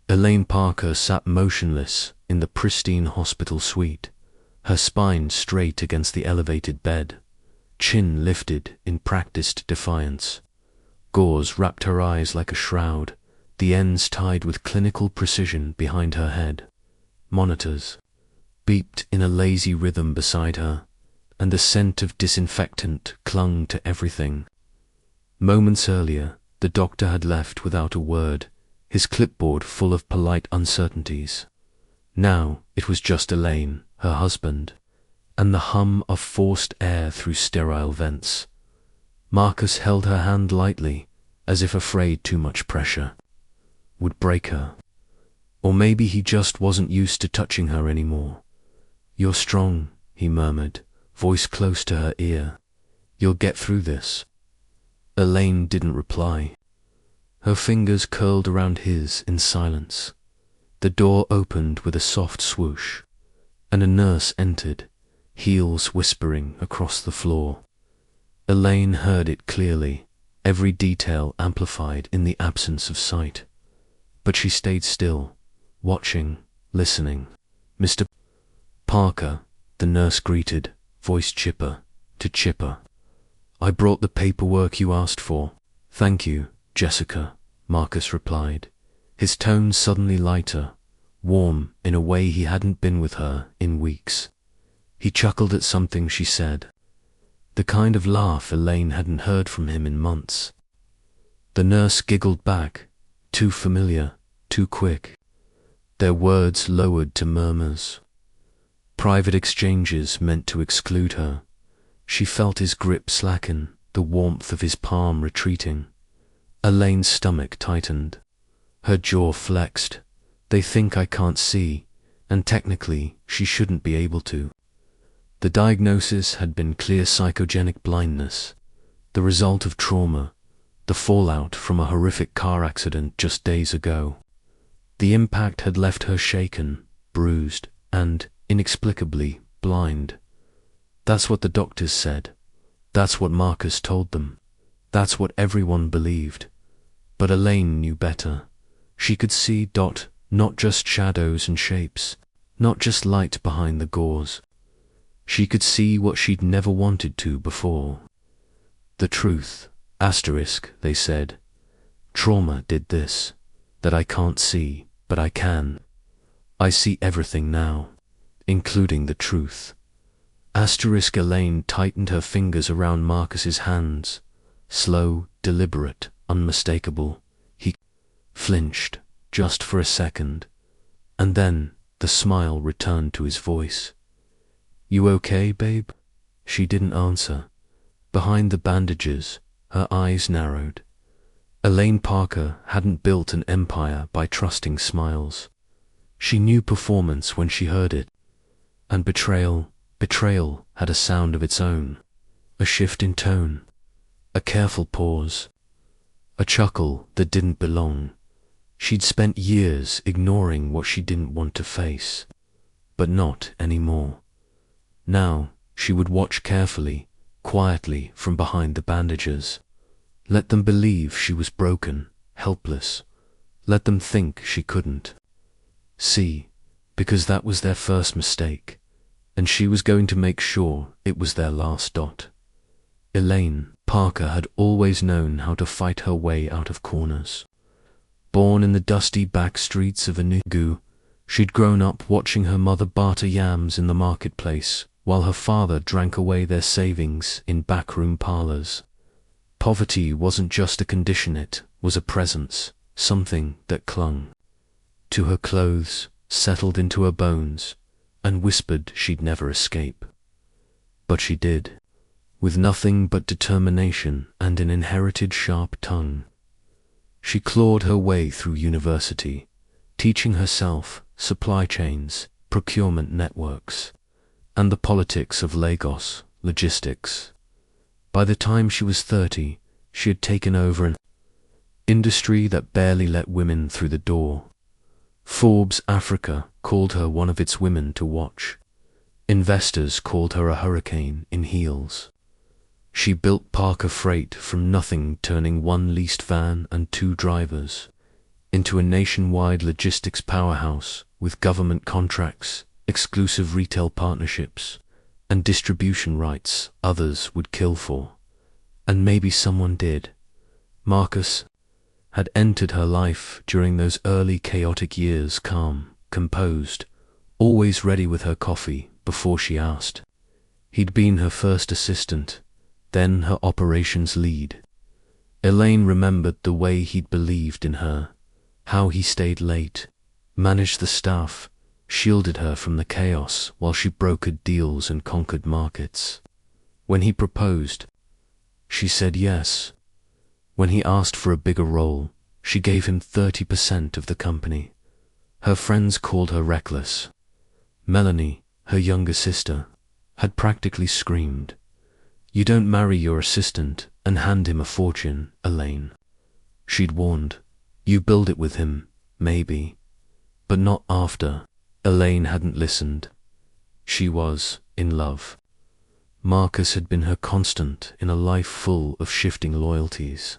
Elaine Parker sat motionless in the pristine hospital suite, her spine straight against the elevated bed, chin lifted in practiced defiance. Gauze wrapped her eyes like a shroud, the ends tied with clinical precision behind her head. Monitors beeped in a lazy rhythm beside her, and the scent of disinfectant clung to everything. Moments earlier, the doctor had left without a word, his clipboard full of polite uncertainties. Now it was just Elaine, her husband, and the hum of forced air through sterile vents. Marcus held her hand lightly, as if afraid too much pressure would break her. Or maybe he just wasn't used to touching her anymore. "You're strong," he murmured, voice close to her ear. "You'll get through this." Elaine didn't reply. Her fingers curled around his in silence. The door opened with a soft swoosh, and a nurse entered, heels whispering across the floor. Elaine heard it clearly, every detail amplified in the absence of sight. But she stayed still, watching, listening. "Mr. Parker," the nurse greeted, voice chipper to chipper. "I brought the paperwork you asked for." "Thank you, Jessica," Marcus replied, his tone suddenly lighter, warm in a way he hadn't been with her in weeks. He chuckled at something she said, the kind of laugh Elaine hadn't heard from him in months. The nurse giggled back, too familiar, too quick, their words lowered to murmurs. Private exchanges meant to exclude her. She felt his grip slacken, the warmth of his palm retreating. Elaine's stomach tightened. Her jaw flexed. "They think I can't see, and technically she shouldn't be able to." The diagnosis had been clear psychogenic blindness, the result of trauma, the fallout from a horrific car accident just days ago. The impact had left her shaken, bruised, and, inexplicably, blind. That's what the doctors said. That's what Marcus told them. That's what everyone believed. But Elaine knew better. She could see not just shadows and shapes, not just light behind the gauze. She could see what she'd never wanted to before. The truth, asterisk, they said. Trauma did this, that I can't see, but I can. I see everything now, including the truth. Asterisk. Elaine tightened her fingers around Marcus's hands, slow, deliberate, unmistakable. He flinched, just for a second, and then the smile returned to his voice. "You okay, babe?" She didn't answer. Behind the bandages, her eyes narrowed. Elaine Parker hadn't built an empire by trusting smiles. She knew performance when she heard it, and betrayal had a sound of its own, a shift in tone, a careful pause, a chuckle that didn't belong. She'd spent years ignoring what she didn't want to face, but not anymore. Now she would watch carefully, quietly from behind the bandages. Let them believe she was broken, helpless. Let them think she couldn't see, because that was their first mistake, and she was going to make sure it was their last. Elaine Parker had always known how to fight her way out of corners. Born in the dusty back streets of Enugu, she'd grown up watching her mother barter yams in the marketplace, while her father drank away their savings in backroom parlors. Poverty wasn't just a condition, it was a presence, something that clung to her clothes, settled into her bones, and whispered she'd never escape. But she did, with nothing but determination and an inherited sharp tongue. She clawed her way through university, teaching herself supply chains, procurement networks, and the politics of Lagos, logistics. By the time she was 30, she had taken over an industry that barely let women through the door. Forbes Africa called her one of its women to watch. Investors called her a hurricane in heels. She built Parker Freight from nothing, turning one leased van and 2 drivers into a nationwide logistics powerhouse with government contracts, exclusive retail partnerships, and distribution rights others would kill for. And maybe someone did. Marcus had entered her life during those early chaotic years, calm, composed, always ready with her coffee before she asked. He'd been her first assistant, then her operations lead. Elaine remembered the way he'd believed in her, how he stayed late, managed the staff, shielded her from the chaos while she brokered deals and conquered markets. When he proposed, she said yes. When he asked for a bigger role, she gave him 30% of the company. Her friends called her reckless. Melanie, her younger sister, had practically screamed, "You don't marry your assistant and hand him a fortune, Elaine." She'd warned, "You build it with him, maybe, but not after." Elaine hadn't listened. She was in love. Marcus had been her constant in a life full of shifting loyalties.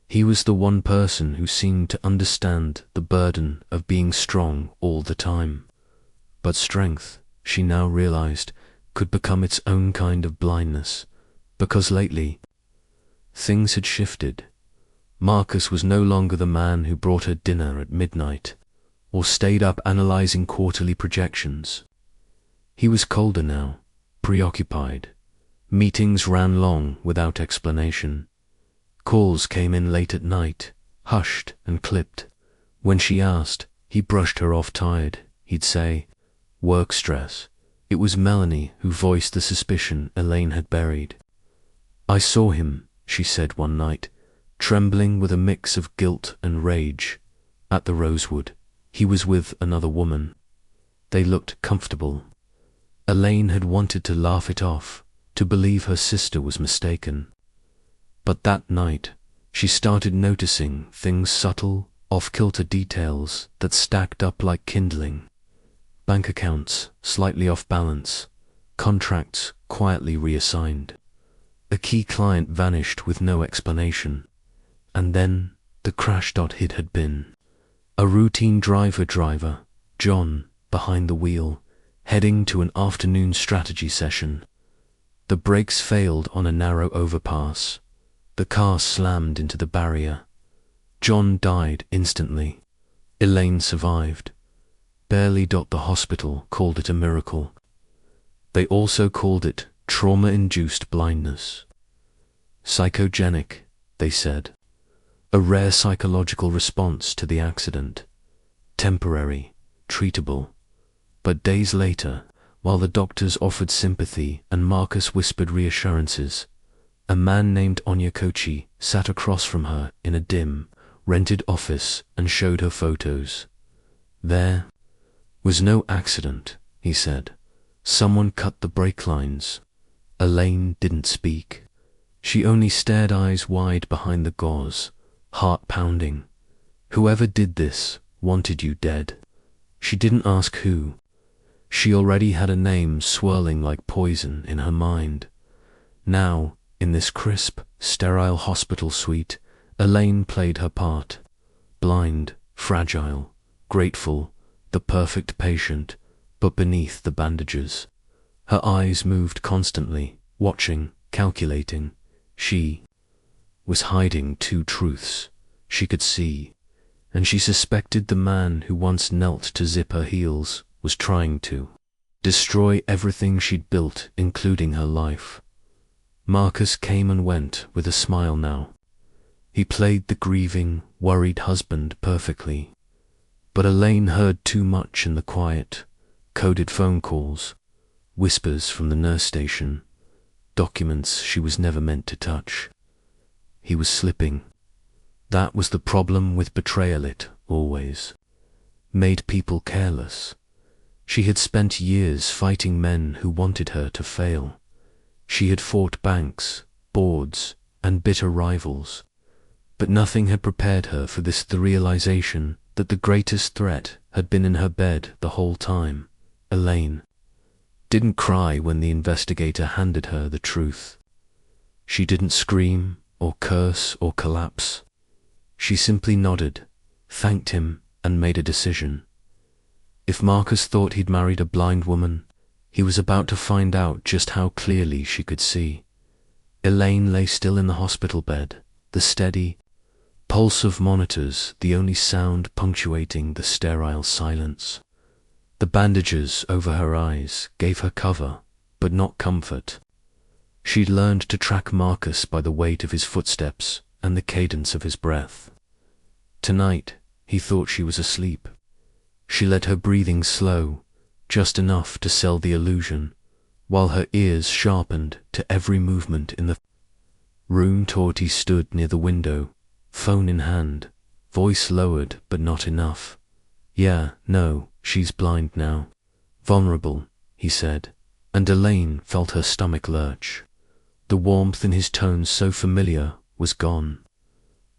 He was the one person who seemed to understand the burden of being strong all the time. But strength, she now realized, could become its own kind of blindness, because lately, things had shifted. Marcus was no longer the man who brought her dinner at midnight, or stayed up analyzing quarterly projections. He was colder now, preoccupied. Meetings ran long without explanation. Calls came in late at night, hushed and clipped. When she asked, he brushed her off tired. He'd say, "Work stress." It was Melanie who voiced the suspicion Elaine had buried. "I saw him," she said one night, trembling with a mix of guilt and rage, "at the Rosewood. He was with another woman. They looked comfortable." Elaine had wanted to laugh it off, to believe her sister was mistaken. But that night, she started noticing things, subtle, off-kilter details that stacked up like kindling. Bank accounts slightly off balance, contracts quietly reassigned. A key client vanished with no explanation. And then the crash. It had been a routine driver, John, behind the wheel, heading to an afternoon strategy session. The brakes failed on a narrow overpass. The car slammed into the barrier. John died instantly. Elaine survived. Barely. The hospital called it a miracle. They also called it trauma-induced blindness. Psychogenic, they said. A rare psychological response to the accident. Temporary, treatable. But days later, while the doctors offered sympathy and Marcus whispered reassurances, a man named Onyakochi sat across from her in a dim, rented office and showed her photos. There was no accident, he said. Someone cut the brake lines. Elaine didn't speak. She only stared, eyes wide behind the gauze, heart pounding. Whoever did this wanted you dead. She didn't ask who. She already had a name swirling like poison in her mind. Now, in this crisp, sterile hospital suite, Elaine played her part. Blind, fragile, grateful, the perfect patient, but beneath the bandages. Her eyes moved constantly, watching, calculating. She was hiding two truths she could see, and she suspected the man who once knelt to zip her heels was trying to destroy everything she'd built, including her life. Marcus came and went with a smile now. He played the grieving, worried husband perfectly. But Elaine heard too much in the quiet, coded phone calls, whispers from the nurse station, documents she was never meant to touch. He was slipping. That was the problem with betrayal. It always made people careless. She had spent years fighting men who wanted her to fail. She had fought banks, boards, and bitter rivals. But nothing had prepared her for this, the realization that the greatest threat had been in her bed the whole time. Elaine didn't cry when the investigator handed her the truth. She didn't scream or curse or collapse. She simply nodded, thanked him, and made a decision. If Marcus thought he'd married a blind woman, he was about to find out just how clearly she could see. Elaine lay still in the hospital bed, the steady pulse of monitors the only sound punctuating the sterile silence. The bandages over her eyes gave her cover, but not comfort. She'd learned to track Marcus by the weight of his footsteps and the cadence of his breath. Tonight, he thought she was asleep. She let her breathing slow, just enough to sell the illusion, while her ears sharpened to every movement in the room. Torty stood near the window, phone in hand, voice lowered but not enough. "Yeah, no, she's blind now. Vulnerable," he said, and Elaine felt her stomach lurch. The warmth in his tone, so familiar, was gone.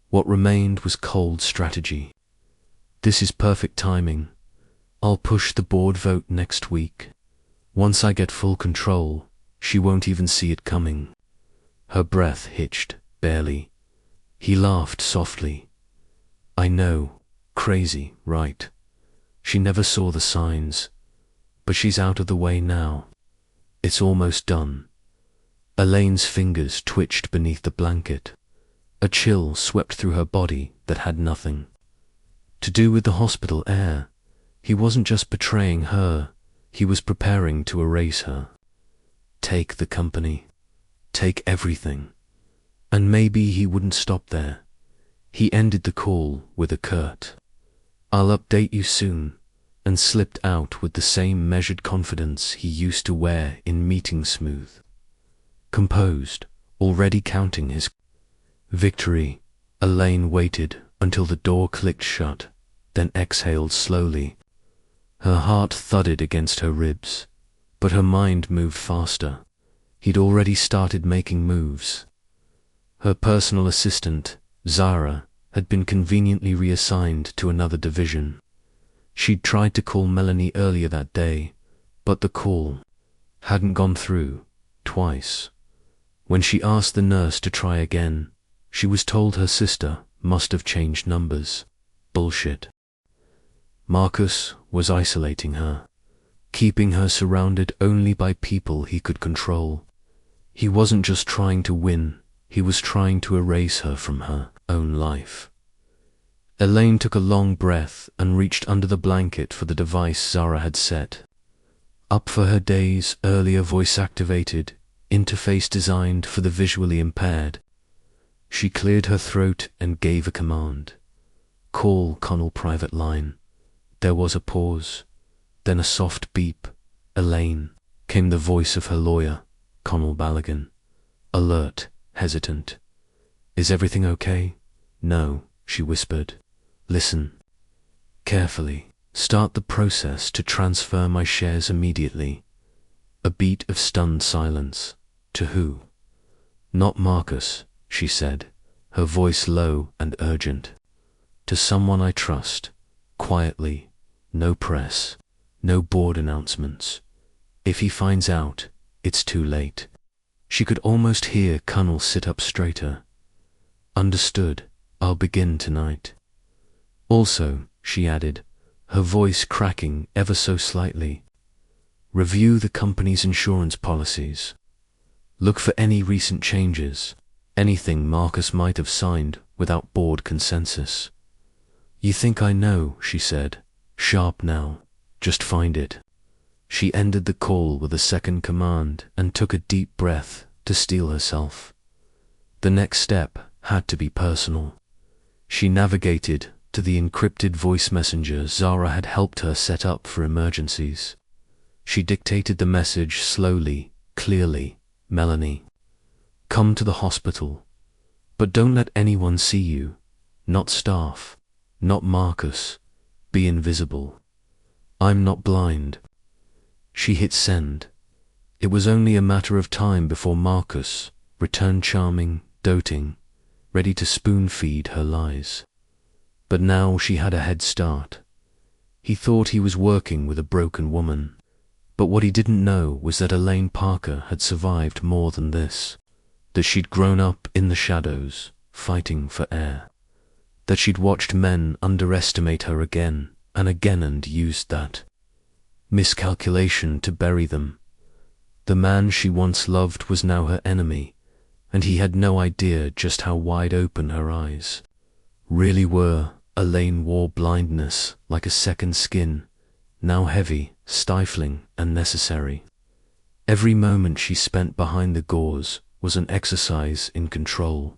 What remained was cold strategy. "This is perfect timing. I'll push the board vote next week. Once I get full control, she won't even see it coming." Her breath hitched, barely. He laughed softly. "I know, crazy, right? She never saw the signs, but she's out of the way now. It's almost done." Elaine's fingers twitched beneath the blanket. A chill swept through her body that had nothing to do with the hospital air. He wasn't just betraying her, he was preparing to erase her. Take the company. Take everything. And maybe he wouldn't stop there. He ended the call with a curt, "I'll update you soon," and slipped out with the same measured confidence he used to wear in meetings, smooth, composed, already counting his victory. Elaine waited until the door clicked shut, then exhaled slowly. Her heart thudded against her ribs, but her mind moved faster. He'd already started making moves. Her personal assistant, Zara, had been conveniently reassigned to another division. She'd tried to call Melanie earlier that day, but the call hadn't gone through. Twice. When she asked the nurse to try again, she was told her sister must have changed numbers. Bullshit. Marcus was isolating her, keeping her surrounded only by people he could control. He wasn't just trying to win, he was trying to erase her from her own life. Elaine took a long breath and reached under the blanket for the device Zara had set up for her days earlier, voice-activated, interface designed for the visually impaired. She cleared her throat and gave a command. "Call Connell private line." There was a pause, then a soft beep. "Elaine," came the voice of her lawyer, Connell Ballaghan. Alert, hesitant. "Is everything okay?" "No," she whispered. "Listen carefully. Start the process to transfer my shares immediately." A beat of stunned silence. "To who?" "Not Marcus," she said, her voice low and urgent. "To someone I trust. Quietly. No press. No board announcements. If he finds out, it's too late." She could almost hear Connell sit up straighter. "Understood. I'll begin tonight." "Also," she added, her voice cracking ever so slightly, "review the company's insurance policies. Look for any recent changes, anything Marcus might have signed without board consensus." "You think I know," she said, sharp now. "Just find it." She ended the call with a second command and took a deep breath to steel herself. The next step had to be personal. She navigated to the encrypted voice messenger Zara had helped her set up for emergencies. She dictated the message slowly, clearly. "Melanie, come to the hospital, but don't let anyone see you. Not staff, not Marcus. Be invisible. I'm not blind." She hit send. It was only a matter of time before Marcus returned, charming, doting, ready to spoon-feed her lies. But now she had a head start. He thought he was working with a broken woman, but what he didn't know was that Elaine Parker had survived more than this, that she'd grown up in the shadows, fighting for air. that she'd watched men underestimate her again and again and used that miscalculation to bury them. The man she once loved was now her enemy, and he had no idea just how wide open her eyes really were. Elaine wore blindness like a second skin, now heavy, stifling, and necessary. Every moment she spent behind the gauze was an exercise in control.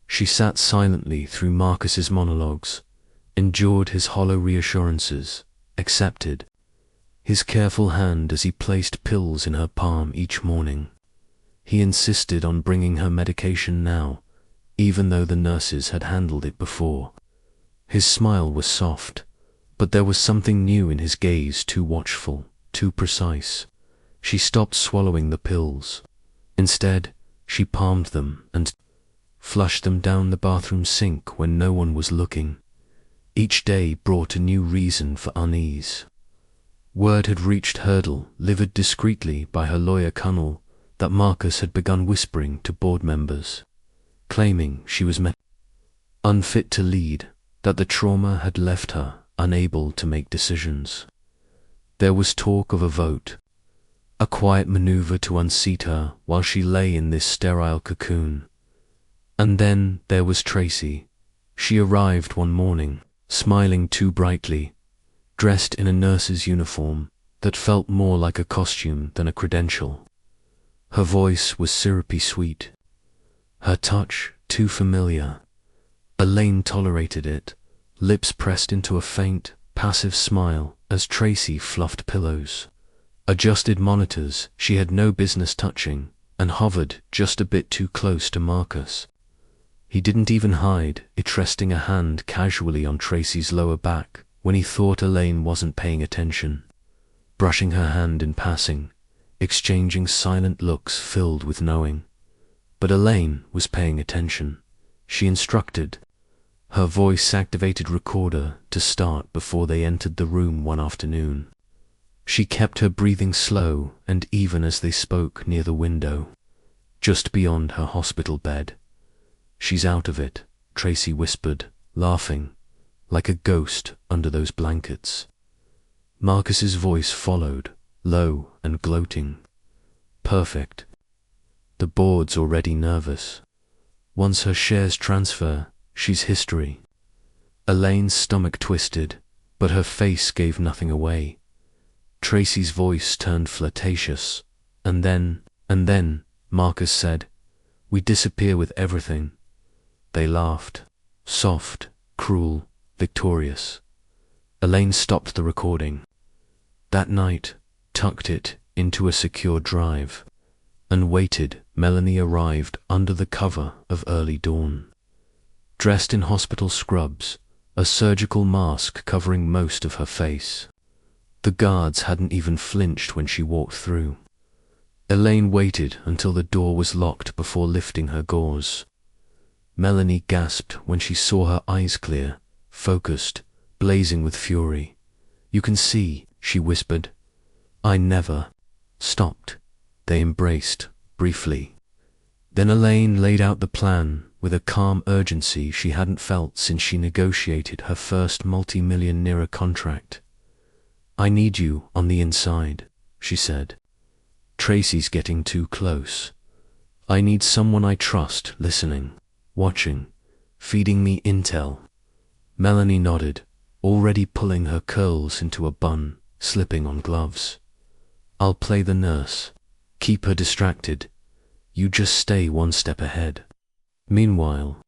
She sat silently through Marcus's monologues, endured his hollow reassurances, accepted his careful hand as he placed pills in her palm each morning. He insisted on bringing her medication now, even though the nurses had handled it before. His smile was soft, but there was something new in his gaze, too watchful, too precise. She stopped swallowing the pills. Instead, she palmed them and flushed them down the bathroom sink when no one was looking. Each day brought a new reason for unease. Word had reached Hurdle, delivered discreetly by her lawyer Connell, that Marcus had begun whispering to board members, claiming she was unfit to lead, that the trauma had left her unable to make decisions. There was talk of a vote, a quiet maneuver to unseat her while she lay in this sterile cocoon. And then there was Tracy. She arrived one morning, smiling too brightly, dressed in a nurse's uniform that felt more like a costume than a credential. Her voice was syrupy sweet, her touch too familiar. Elaine tolerated it, lips pressed into a faint, passive smile as Tracy fluffed pillows, adjusted monitors she had no business touching, and hovered just a bit too close to Marcus. He didn't even hide it, resting a hand casually on Tracy's lower back when he thought Elaine wasn't paying attention, brushing her hand in passing, exchanging silent looks filled with knowing. But Elaine was paying attention. She instructed, her voice-activated recorder to start before they entered the room one afternoon. She kept her breathing slow and even as they spoke near the window, just beyond her hospital bed. "She's out of it," Tracy whispered, laughing, like a ghost under those blankets. Marcus's voice followed, low and gloating. "Perfect. The board's already nervous. Once her shares transfer, she's history." Elaine's stomach twisted, but her face gave nothing away. Tracy's voice turned flirtatious. And then, Marcus said, "We disappear with everything." They laughed, soft, cruel, victorious. Elaine stopped the recording. That night, tucked it into a secure drive, and waited. Melanie arrived under the cover of early dawn, dressed in hospital scrubs, a surgical mask covering most of her face. The guards hadn't even flinched when she walked through. Elaine waited until the door was locked before lifting her gauze. Melanie gasped when she saw her eyes clear, focused, blazing with fury. "You can see," she whispered. "I never stopped." They embraced, briefly. Then Elaine laid out the plan with a calm urgency she hadn't felt since she negotiated her first multi-million-naira contract. "I need you on the inside," she said. "Tracy's getting too close. I need someone I trust listening, watching, feeding me intel." Melanie nodded, already pulling her curls into a bun, slipping on gloves. "I'll play the nurse. Keep her distracted. You just stay one step ahead." Meanwhile,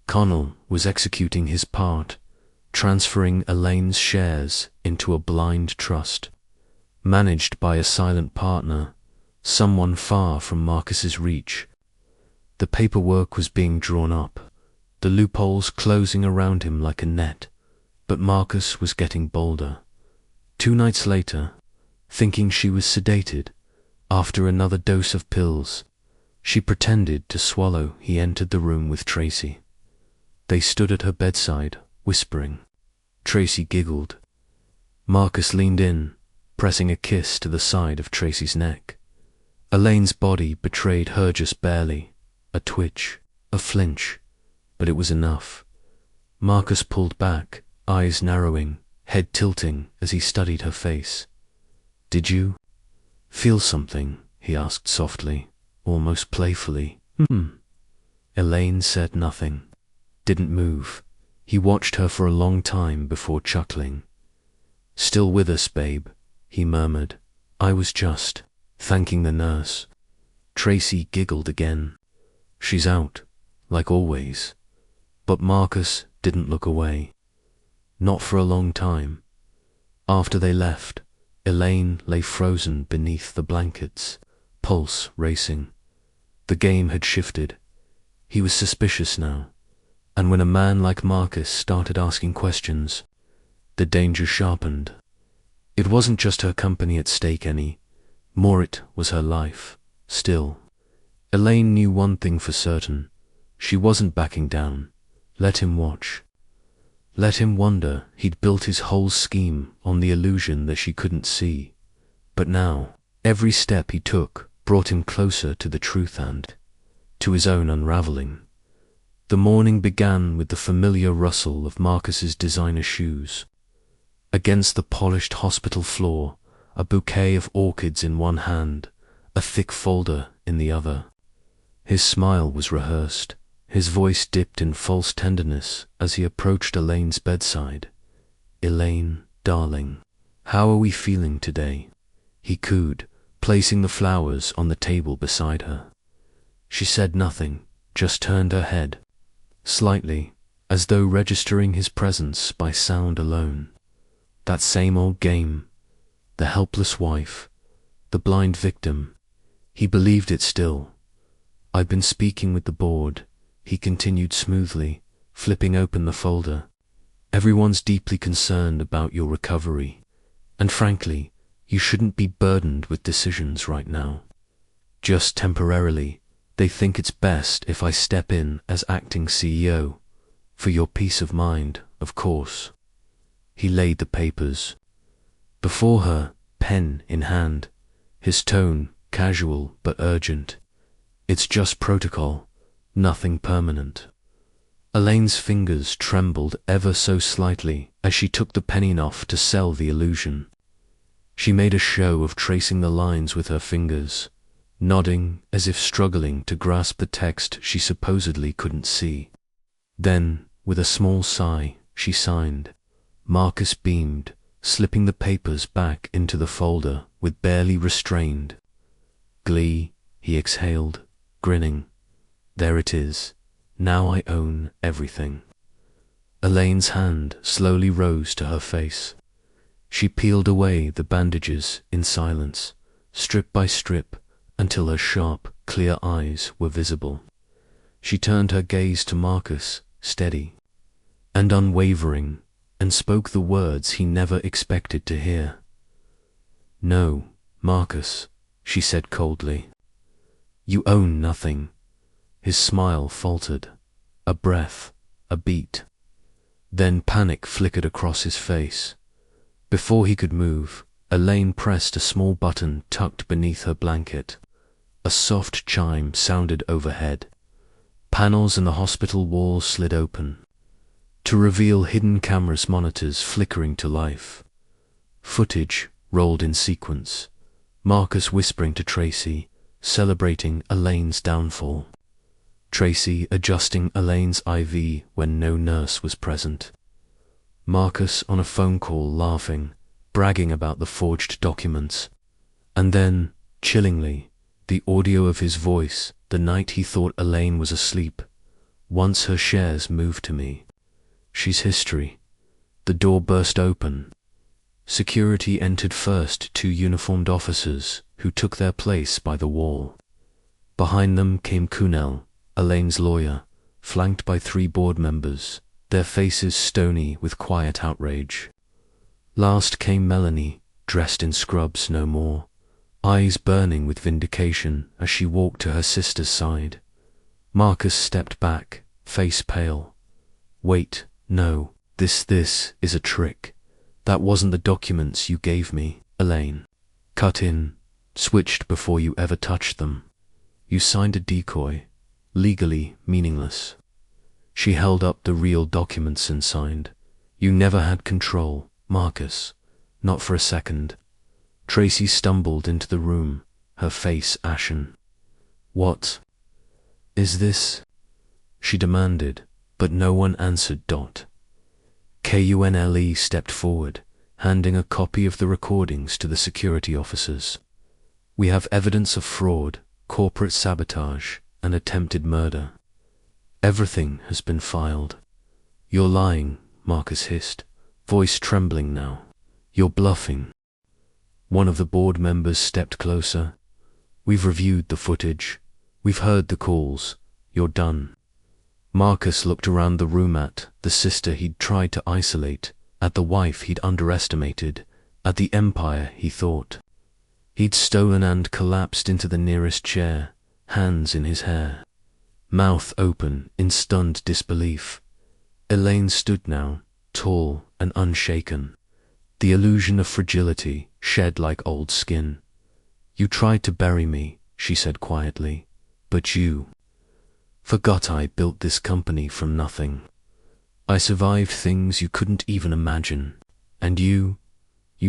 Connell was executing his part, transferring Elaine's shares into a blind trust, managed by a silent partner, someone far from Marcus's reach. The paperwork was being drawn up, the loopholes closing around him like a net, but Marcus was getting bolder. 2 nights later, thinking she was sedated, after another dose of pills, she pretended to swallow. He entered the room with Tracy. They stood at her bedside, whispering. Tracy giggled. Marcus leaned in, pressing a kiss to the side of Tracy's neck. Elaine's body betrayed her just barely, a twitch, a flinch, but it was enough. Marcus pulled back, eyes narrowing, head tilting as he studied her face. "Did you feel something?" he asked softly, almost playfully. Elaine said nothing, didn't move. He watched her for a long time before chuckling. "Still with us, babe," he murmured. "I was just thanking the nurse." Tracy giggled again. "She's out, like always." But Marcus didn't look away. Not for a long time. After they left, Elaine lay frozen beneath the blankets, pulse racing. The game had shifted. He was suspicious now, and when a man like Marcus started asking questions, the danger sharpened. It wasn't just her company at stake any more, it was her life. Still, Elaine knew one thing for certain. She wasn't backing down. Let him watch. Let him wonder. He'd built his whole scheme on the illusion that she couldn't see. But now, every step he took brought him closer to the truth and to his own unraveling. The morning began with the familiar rustle of Marcus's designer shoes. Against the polished hospital floor, a bouquet of orchids in one hand, a thick folder in the other. His smile was rehearsed. His voice dipped in false tenderness as he approached Elaine's bedside. "Elaine, darling, how are we feeling today?" he cooed, placing the flowers on the table beside her. She said nothing, just turned her head, slightly, as though registering his presence by sound alone. That same old game. The helpless wife, the blind victim. He believed it still. "I've been speaking with the board," he continued smoothly, flipping open the folder. "Everyone's deeply concerned about your recovery, and frankly, you shouldn't be burdened with decisions right now. Just temporarily, they think it's best if I step in as acting CEO. For your peace of mind, of course." He laid the papers before her, pen in hand, his tone casual but urgent. "It's just protocol, nothing permanent." Elaine's fingers trembled ever so slightly as she took the penny off to sell the illusion. She made a show of tracing the lines with her fingers, nodding as if struggling to grasp the text she supposedly couldn't see. Then, with a small sigh, she signed. Marcus beamed, slipping the papers back into the folder with barely restrained glee. He exhaled, grinning. "There it is. Now I own everything." Elaine's hand slowly rose to her face. She peeled away the bandages in silence, strip by strip, until her sharp, clear eyes were visible. She turned her gaze to Marcus, steady and unwavering, and spoke the words he never expected to hear. "No, Marcus," she said coldly. "You own nothing." His smile faltered. A breath, a beat. Then panic flickered across his face. Before he could move, Elaine pressed a small button tucked beneath her blanket. A soft chime sounded overhead. Panels in the hospital wall slid open, to reveal hidden cameras monitors flickering to life. Footage rolled in sequence, Marcus whispering to Tracy, celebrating Elaine's downfall. Tracy adjusting Elaine's IV when no nurse was present. Marcus on a phone call laughing, bragging about the forged documents. And then, chillingly, the audio of his voice the night he thought Elaine was asleep. "Once her shares moved to me. She's history." The door burst open. Security entered first, two uniformed officers who took their place by the wall. Behind them came Kunel, Elaine's lawyer, flanked by 3 board members, their faces stony with quiet outrage. Last came Melanie, dressed in scrubs no more, eyes burning with vindication as she walked to her sister's side. Marcus stepped back, face pale. "Wait, no, this is a trick. That wasn't the documents you gave me, Elaine. Cut in, switched before you ever touched them. You signed a decoy, legally meaningless." She held up the real documents and signed. You never had control, Marcus. Not for a second. Tracy stumbled into the room, her face ashen. What is this? She demanded, but no one answered. Kunle stepped forward, handing a copy of the recordings to the security officers. We have evidence of fraud, corporate sabotage, and attempted murder. Everything has been filed. You're lying, Marcus hissed, voice trembling now. You're bluffing. One of the board members stepped closer. We've reviewed the footage. We've heard the calls. You're done. Marcus looked around the room at the sister he'd tried to isolate, at the wife he'd underestimated, at the empire he thought he'd stolen, and collapsed into the nearest chair, hands in his hair, mouth open in stunned disbelief. Elaine stood now, tall and unshaken, the illusion of fragility shed like old skin. You tried to bury me, she said quietly, but you forgot I built this company from nothing. I survived things you couldn't even imagine, and you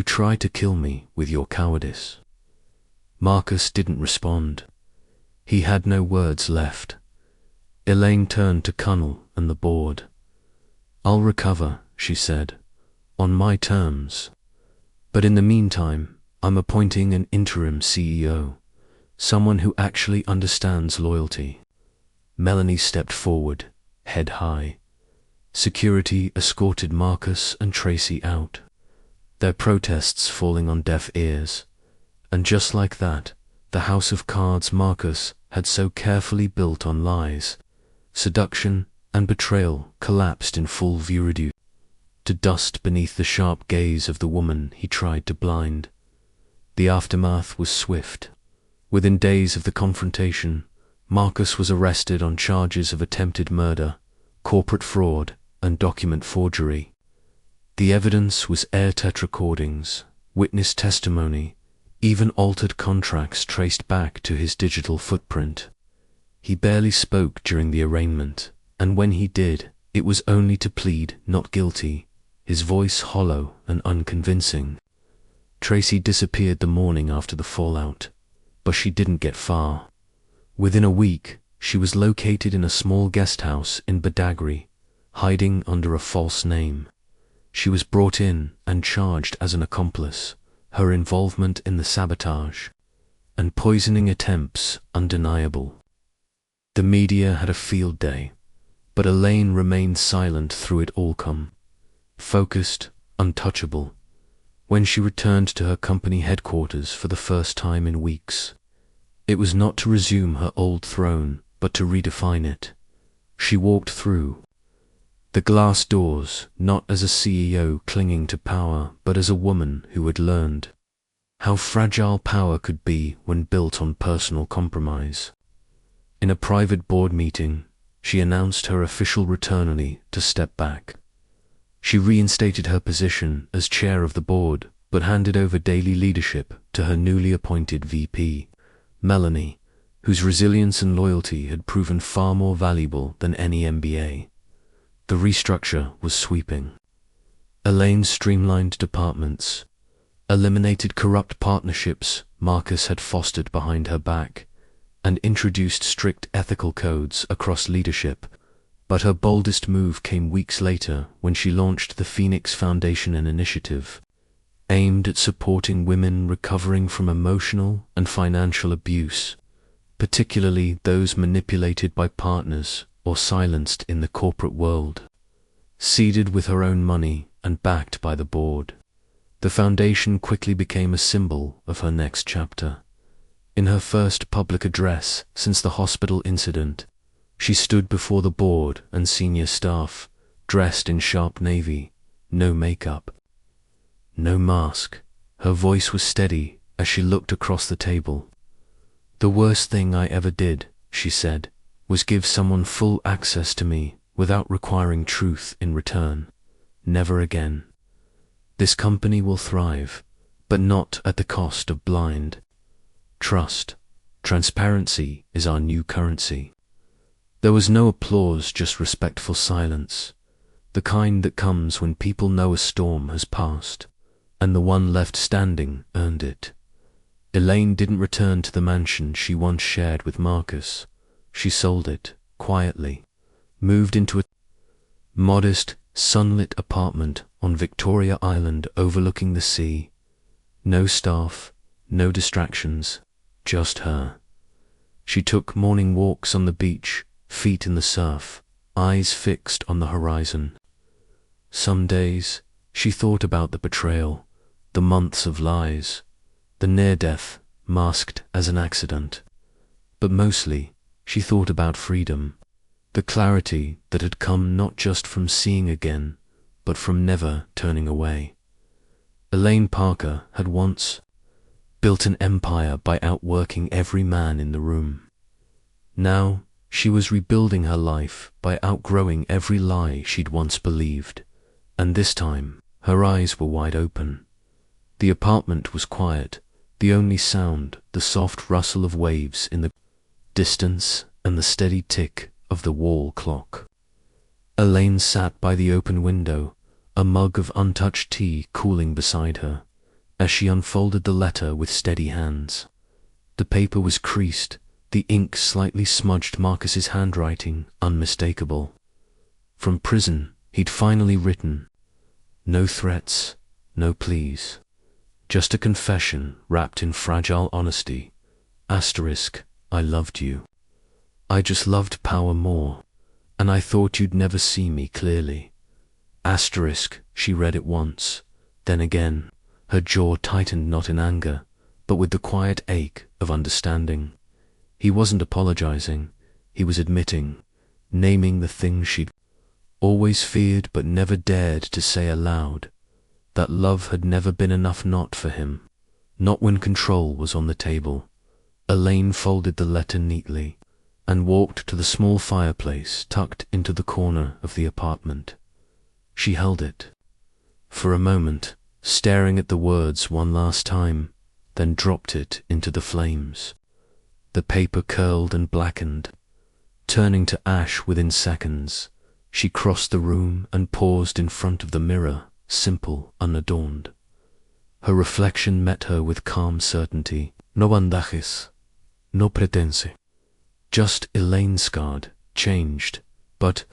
tried to kill me with your cowardice. Marcus didn't respond. He had no words left. Elaine turned to Kunle and the board. I'll recover, she said, on my terms. But in the meantime, I'm appointing an interim CEO, someone who actually understands loyalty. Melanie stepped forward, head high. Security escorted Marcus and Tracy out, their protests falling on deaf ears. And just like that, the house of cards Marcus had so carefully built on lies, seduction, and betrayal collapsed in full view, to dust beneath the sharp gaze of the woman he tried to blind. The aftermath was swift. Within days of the confrontation, Marcus was arrested on charges of attempted murder, corporate fraud, and document forgery. The evidence was airtight recordings, witness testimony, even altered contracts traced back to his digital footprint. He barely spoke during the arraignment, and when he did, it was only to plead not guilty, his voice hollow and unconvincing. Tracy disappeared the morning after the fallout, but she didn't get far. Within a week, she was located in a small guest house in Badagry, hiding under a false name. She was brought in and charged as an accomplice, her involvement in the sabotage and poisoning attempts undeniable. The media had a field day, but Elaine remained silent through it all, focused, untouchable. When she returned to her company headquarters for the first time in weeks, it was not to resume her old throne, but to redefine it. She walked through the glass doors, not as a CEO clinging to power, but as a woman who had learned how fragile power could be when built on personal compromise. In a private board meeting, she announced her official return to step back. She reinstated her position as chair of the board, but handed over daily leadership to her newly appointed VP, Melanie, whose resilience and loyalty had proven far more valuable than any MBA. The restructure was sweeping. Elaine streamlined departments, eliminated corrupt partnerships Marcus had fostered behind her back, and introduced strict ethical codes across leadership. But her boldest move came weeks later when she launched the Phoenix Foundation, an initiative aimed at supporting women recovering from emotional and financial abuse, particularly those manipulated by partners or silenced in the corporate world. Seeded with her own money and backed by the board, the foundation quickly became a symbol of her next chapter. In her first public address since the hospital incident, she stood before the board and senior staff, dressed in sharp navy, no makeup, no mask. Her voice was steady as she looked across the table. The worst thing I ever did, she said, was give someone full access to me without requiring truth in return. Never again. This company will thrive, but not at the cost of blind trust. Transparency is our new currency. There was no applause, just respectful silence, the kind that comes when people know a storm has passed, and the one left standing earned it. Elaine didn't return to the mansion she once shared with Marcus. She sold it, quietly, moved into a modest, sunlit apartment on Victoria Island overlooking the sea. No staff, no distractions, just her. She took morning walks on the beach, feet in the surf, eyes fixed on the horizon. Some days, she thought about the betrayal, the months of lies, the near-death masked as an accident. But mostly, she thought about freedom, the clarity that had come not just from seeing again, but from never turning away. Elaine Parker had once built an empire by outworking every man in the room. Now, she was rebuilding her life by outgrowing every lie she'd once believed, and this time, her eyes were wide open. The apartment was quiet, the only sound the soft rustle of waves in the distance and the steady tick of the wall clock. Elaine sat by the open window, a mug of untouched tea cooling beside her, as she unfolded the letter with steady hands. The paper was creased, the ink slightly smudged Marcus's handwriting unmistakable. From prison, he'd finally written, no threats, no pleas, just a confession wrapped in fragile honesty. Asterisk, I loved you. I just loved power more, and I thought you'd never see me clearly. Asterisk, she read it once, then again. Her jaw tightened not in anger, but with the quiet ache of understanding. He wasn't apologizing, he was admitting, naming the things she'd always feared but never dared to say aloud. That love had never been enough not for him, not when control was on the table. Elaine folded the letter neatly and walked to the small fireplace tucked into the corner of the apartment. She held it for a moment, staring at the words one last time, then dropped it into the flames. The paper curled and blackened, turning to ash within seconds. She crossed the room and paused in front of the mirror, simple, unadorned. Her reflection met her with calm certainty. No bandajes, no pretense. Just Elaine scarred, changed, but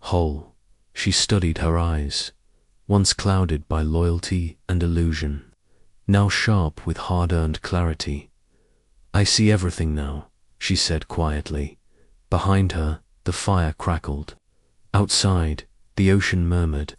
whole. She studied her eyes, once clouded by loyalty and illusion, now sharp with hard-earned clarity. I see everything now, she said quietly. Behind her, the fire crackled. Outside, the ocean murmured,